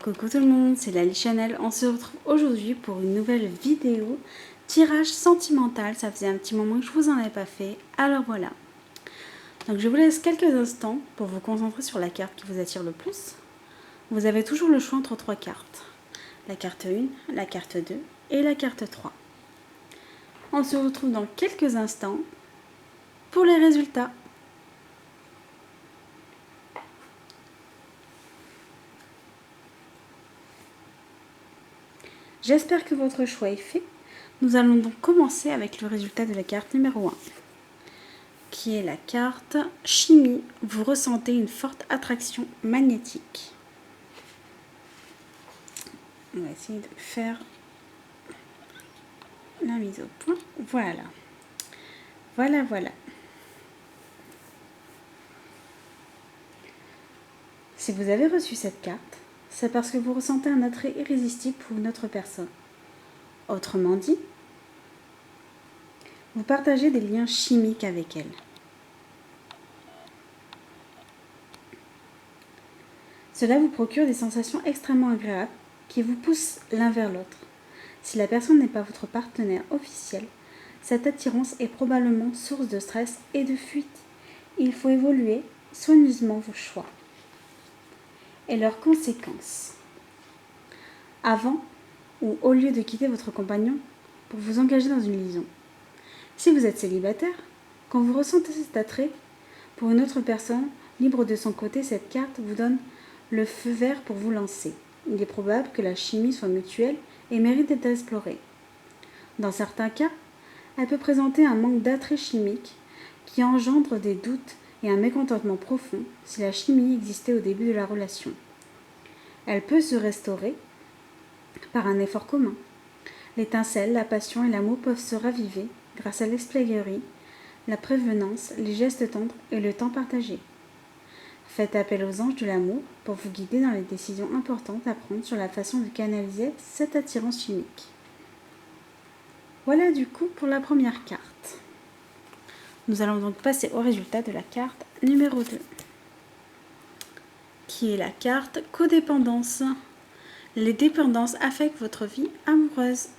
Coucou tout le monde, c'est Lali Chanel. On se retrouve aujourd'hui pour une nouvelle vidéo tirage sentimental. Ça faisait un petit moment que je vous en avais pas fait, alors voilà. Donc je vous laisse quelques instants pour vous concentrer sur la carte qui vous attire le plus. Vous avez toujours le choix entre trois cartes. La carte 1, la carte 2 et la carte 3. On se retrouve dans quelques instants pour les résultats. J'espère que votre choix est fait. Nous allons donc commencer avec le résultat de la carte numéro 1, qui est la carte Chimie. Vous ressentez une forte attraction magnétique. On va essayer de faire la mise au point. Voilà. Voilà. Si vous avez reçu cette carte, c'est parce que vous ressentez un attrait irrésistible pour une autre personne. Autrement dit, vous partagez des liens chimiques avec elle. Cela vous procure des sensations extrêmement agréables qui vous poussent l'un vers l'autre. Si la personne n'est pas votre partenaire officiel, cette attirance est probablement source de stress et de fuite. Il faut évaluer soigneusement vos choix et leurs conséquences avant ou au lieu de quitter votre compagnon pour vous engager dans une liaison. Si vous êtes célibataire, quand vous ressentez cet attrait pour une autre personne, libre de son côté, cette carte vous donne le feu vert pour vous lancer. Il est probable que la chimie soit mutuelle et mérite d'être explorée. Dans certains cas, elle peut présenter un manque d'attrait chimique qui engendre des doutes et un mécontentement profond si la chimie existait au début de la relation. Elle peut se restaurer par un effort commun. L'étincelle, la passion et l'amour peuvent se raviver grâce à l'espièglerie, la prévenance, les gestes tendres et le temps partagé. Faites appel aux anges de l'amour pour vous guider dans les décisions importantes à prendre sur la façon de canaliser cette attirance chimique. Voilà du coup pour la première carte. Nous allons donc passer au résultat de la carte numéro 2, qui est la carte codépendance. Les dépendances affectent votre vie amoureuse.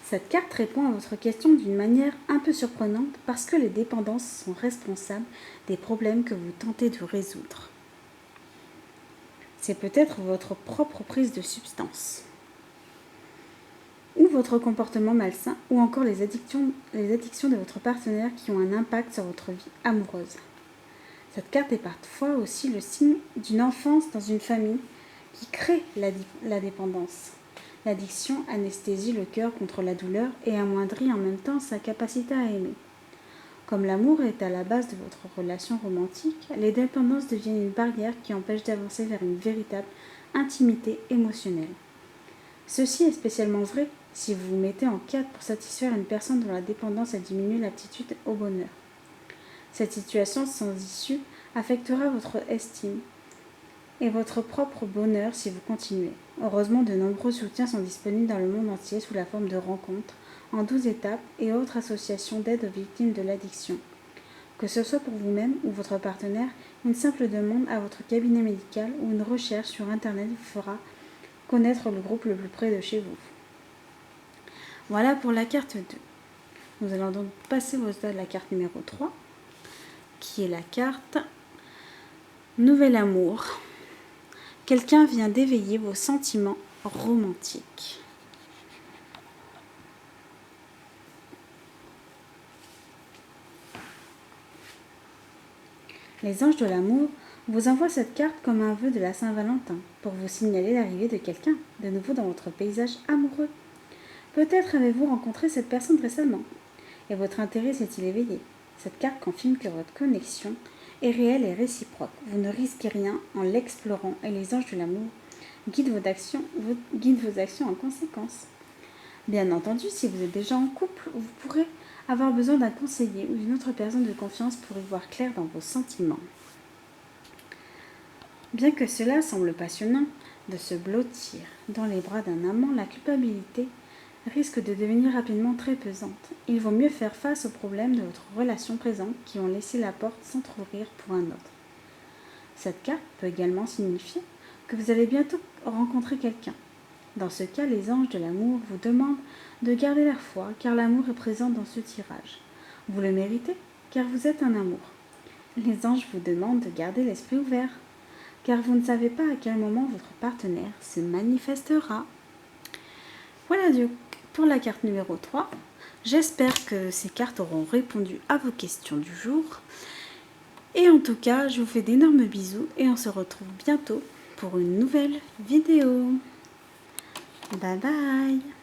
Cette carte répond à votre question d'une manière un peu surprenante parce que les dépendances sont responsables des problèmes que vous tentez de résoudre. C'est peut-être votre propre prise de substance, ou votre comportement malsain, ou encore les addictions de votre partenaire qui ont un impact sur votre vie amoureuse. Cette carte est parfois aussi le signe d'une enfance dans une famille qui crée la dépendance. L'addiction anesthésie le cœur contre la douleur et amoindrit en même temps sa capacité à aimer. Comme l'amour est à la base de votre relation romantique, les dépendances deviennent une barrière qui empêche d'avancer vers une véritable intimité émotionnelle. Ceci est spécialement vrai si vous vous mettez en quête pour satisfaire une personne dont la dépendance a diminué l'aptitude au bonheur. Cette situation sans issue affectera votre estime et votre propre bonheur si vous continuez. Heureusement, de nombreux soutiens sont disponibles dans le monde entier sous la forme de rencontres, en 12 étapes et autres associations d'aide aux victimes de l'addiction. Que ce soit pour vous-même ou votre partenaire, une simple demande à votre cabinet médical ou une recherche sur Internet vous fera connaître le groupe le plus près de chez vous. Voilà pour la carte 2. Nous allons donc passer au résultat de la carte numéro 3, qui est la carte Nouvel amour. Quelqu'un vient d'éveiller vos sentiments romantiques. Les anges de l'amour vous envoient cette carte comme un vœu de la Saint-Valentin pour vous signaler l'arrivée de quelqu'un de nouveau dans votre paysage amoureux. Peut-être avez-vous rencontré cette personne récemment et votre intérêt s'est-il éveillé. Cette carte confirme que votre connexion est réelle et réciproque. Vous ne risquez rien en l'explorant et les anges de l'amour guident vos actions en conséquence. Bien entendu, si vous êtes déjà en couple, vous pourrez avoir besoin d'un conseiller ou d'une autre personne de confiance pour y voir clair dans vos sentiments. Bien que cela semble passionnant de se blottir dans les bras d'un amant, la culpabilité risque de devenir rapidement très pesante. Il vaut mieux faire face aux problèmes de votre relation présente qui ont laissé la porte s'entrouvrir pour un autre. Cette carte peut également signifier que vous allez bientôt rencontrer quelqu'un. Dans ce cas, les anges de l'amour vous demandent de garder la foi car l'amour est présent dans ce tirage. Vous le méritez car vous êtes un amour. Les anges vous demandent de garder l'esprit ouvert car vous ne savez pas à quel moment votre partenaire se manifestera. Voilà pour la carte numéro 3. J'espère que ces cartes auront répondu à vos questions du jour. Et en tout cas, je vous fais d'énormes bisous et on se retrouve bientôt pour une nouvelle vidéo. Bye bye.